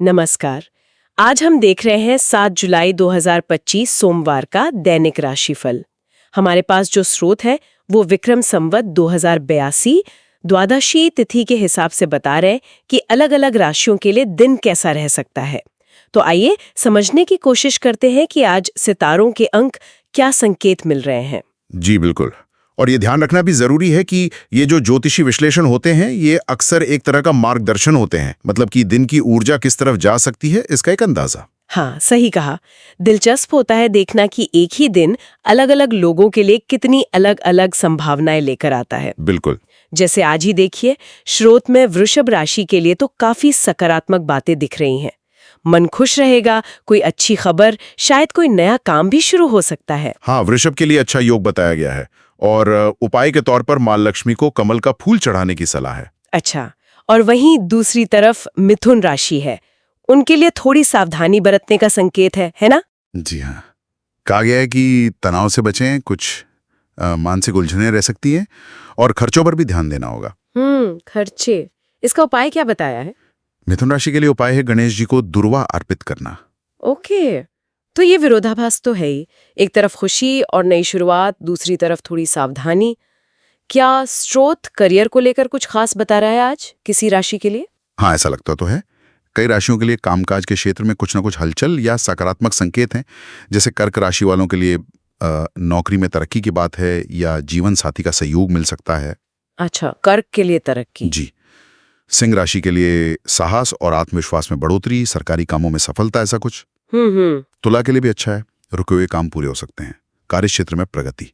नमस्कार। आज हम देख रहे हैं 7 जुलाई 2025 सोमवार का दैनिक राशिफल। हमारे पास जो स्रोत है वो विक्रम संवत 2082 द्वादशी तिथि के हिसाब से बता रहे हैं कि अलग अलग राशियों के लिए दिन कैसा रह सकता है। तो आइए समझने की कोशिश करते हैं कि आज सितारों के अंक क्या संकेत मिल रहे हैं। जी बिल्कुल। और ये ध्यान रखना भी जरूरी है कि ये जो ज्योतिषी विश्लेषण होते हैं ये अक्सर एक तरह का मार्गदर्शन होते हैं, मतलब कि दिन की ऊर्जा किस तरफ जा सकती है इसका एक अंदाजा। हाँ, सही कहा। दिलचस्प होता है देखना कि एक ही दिन अलग अलग लोगों के लिए कितनी अलग अलग संभावनाएं लेकर आता है। बिल्कुल। जैसे आज ही देखिए, स्रोत में वृषभ राशि के लिए तो काफी सकारात्मक बातें दिख रही हैं। मन खुश रहेगा, कोई अच्छी खबर, शायद कोई नया काम भी शुरू हो सकता है। हाँ, वृषभ के लिए अच्छा योग बताया गया है और उपाय के तौर पर मां लक्ष्मी को कमल का फूल चढ़ाने की सलाह है। अच्छा, और वहीं दूसरी तरफ मिथुन राशि है, उनके लिए थोड़ी सावधानी बरतने का संकेत है ना? जी हाँ, कहा गया है कि तनाव से बचें, कुछ मानसिक उलझनें रह सकती हैं और खर्चों पर भी ध्यान देना होगा। खर्चे। इसका उपाय क्या बताया है? मिथुन राशि के लिए उपाय है गणेश जी को दुर्वा अर्पित करना। ओके, तो ये विरोधाभास तो है ही। एक तरफ खुशी और नई शुरुआत, दूसरी तरफ थोड़ी सावधानी। क्या स्रोत करियर को लेकर कुछ खास बता रहा है आज किसी राशि के लिए? हाँ, ऐसा लगता तो है। कई राशियों के लिए कामकाज के क्षेत्र में कुछ ना कुछ हलचल या सकारात्मक संकेत हैं। जैसे कर्क राशि वालों के लिए नौकरी में तरक्की की बात है या जीवन साथी का सहयोग मिल सकता है। अच्छा, कर्क के लिए तरक्की। जी। सिंह राशि के लिए साहस और आत्मविश्वास में बढ़ोतरी, सरकारी कामों में सफलता, ऐसा कुछ। तुला के लिए भी अच्छा है, रुके हुए काम पूरे हो सकते हैं, कार्य क्षेत्र में प्रगति।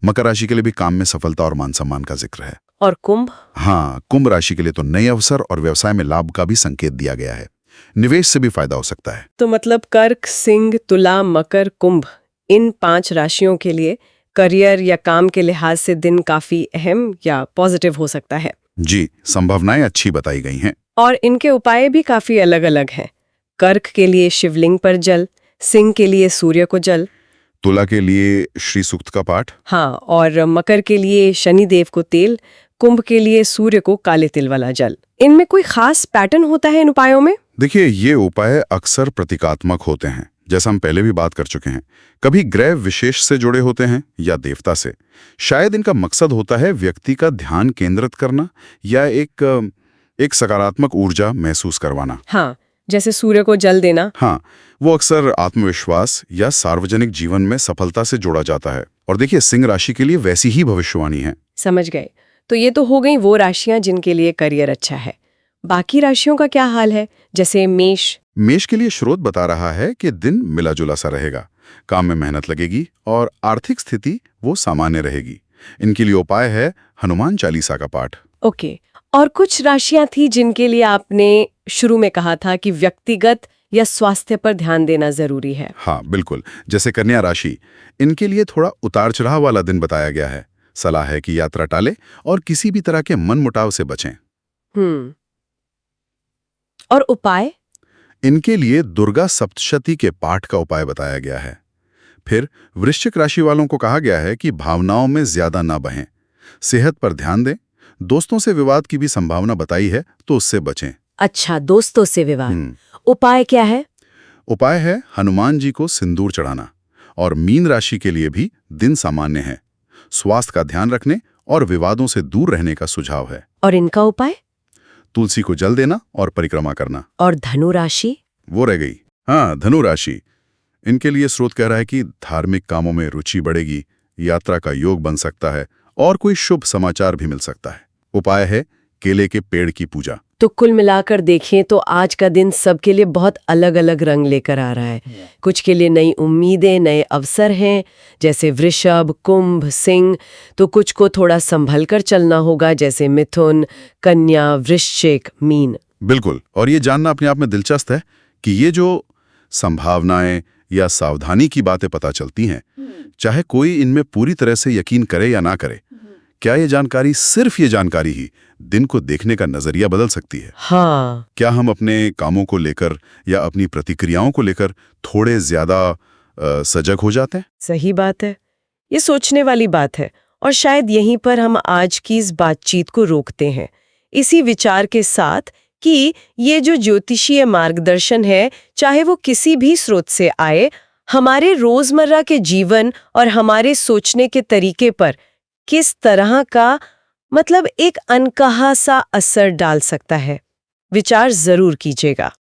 मकर राशि के लिए भी काम में सफलता और मान सम्मान का जिक्र है। और कुंभ? हाँ, कुंभ राशि के लिए तो नए अवसर और व्यवसाय में लाभ का भी संकेत दिया गया है। निवेश से भी फायदा हो सकता है। तो मतलब कर्क, सिंह, तुला, मकर, कुंभ, इन 5 राशियों के लिए करियर या काम के लिहाज से दिन काफी अहम या पॉजिटिव हो सकता है। जी, संभावनाएं अच्छी बताई गई हैं। और इनके उपाय भी काफी अलग अलग हैं। कर्क के लिए शिवलिंग पर जल, सिंह के लिए सूर्य को जल, तुला के लिए श्री सूक्त का पाठ। हाँ, और मकर के लिए शनिदेव को तेल, कुंभ के लिए सूर्य को काले तिल वाला जल। इनमें कोई खास पैटर्न होता है इन उपायों में? देखिए, ये उपाय अक्सर प्रतीकात्मक होते हैं, जैसा हम पहले भी बात कर चुके हैं। कभी ग्रह विशेष से जुड़े होते हैं या देवता से। शायद इनका मकसद होता है व्यक्ति का ध्यान केंद्रित करना या एक सकारात्मक ऊर्जा महसूस करवाना। हाँ, जैसे सूर्य को जल देना। हाँ, वो अक्सर आत्मविश्वास या सार्वजनिक जीवन में सफलता से जोड़ा जाता है। और देखिए, सिंह राशि के लिए वैसी ही भविष्यवाणी है। समझ गए। तो ये तो हो गई वो राशियां जिनके लिए करियर अच्छा है। बाकी राशियों का क्या हाल है? जैसे मेष। मेष के लिए स्रोत बता रहा है कि दिन मिला जुला सा रहेगा, काम में मेहनत लगेगी और आर्थिक स्थिति वो सामान्य रहेगी। इनके लिए उपाय है हनुमान चालीसा का पाठ। ओके, और कुछ राशियां थी जिनके लिए आपने शुरू में कहा था कि व्यक्तिगत या स्वास्थ्य पर ध्यान देना जरूरी है। हाँ बिल्कुल, जैसे कन्या राशि, इनके लिए थोड़ा उतार चढ़ाव वाला दिन बताया गया है। सलाह है कि यात्रा टालें और किसी भी तरह के मनमुटाव से बचें। और उपाय? इनके लिए दुर्गा सप्तशती के पाठ का उपाय बताया गया है। फिर वृश्चिक राशि वालों को कहा गया है कि भावनाओं में ज्यादा ना बहें, सेहत पर ध्यान दें, दोस्तों से विवाद की भी संभावना बताई है तो उससे बचें। अच्छा, दोस्तों से विवाद। उपाय क्या है? उपाय है हनुमान जी को सिंदूर चढ़ाना। और मीन राशि के लिए भी दिन सामान्य है, स्वास्थ्य का ध्यान रखने और विवादों से दूर रहने का सुझाव है। और इनका उपाय? तुलसी को जल देना और परिक्रमा करना। और धनु राशि? वो रह गई। हाँ, धनु राशि, इनके लिए स्रोत कह रहा है कि धार्मिक कामों में रुचि बढ़ेगी, यात्रा का योग बन सकता है और कोई शुभ समाचार भी मिल सकता है। उपाय है केले के पेड़ की पूजा। तो कुल मिलाकर देखें तो आज का दिन सबके लिए बहुत अलग अलग रंग लेकर आ रहा है। कुछ के लिए नई उम्मीदें, नए अवसर हैं, जैसे वृषभ, कुंभ, सिंह। तो कुछ को थोड़ा संभल कर चलना होगा, जैसे मिथुन, कन्या, वृश्चिक, मीन। बिल्कुल, और ये जानना अपने आप में दिलचस्प है कि ये जो संभावनाएं या सावधानी की बातें पता चलती हैं, चाहे कोई इनमें पूरी तरह से यकीन करे या ना करे, क्या ये जानकारी, सिर्फ ये जानकारी ही दिन को देखने का नजरिया बदल सकती है? हाँ। क्या हम अपने कामों को लेकर या अपनी प्रतिक्रियाओं को लेकर थोड़े ज्यादा सजग हो जाते हैं? सही बात है, ये सोचने वाली बात है। और शायद यहीं पर हम आज की इस बातचीत को रोकते हैं, इसी विचार के साथ कि ये जो ज्योतिषीय मार्गदर्शन है, चाहे वो किसी भी स्रोत से आए, हमारे रोजमर्रा के जीवन और हमारे सोचने के तरीके पर किस तरह का एक अनकहा सा असर डाल सकता है। विचार जरूर कीजिएगा।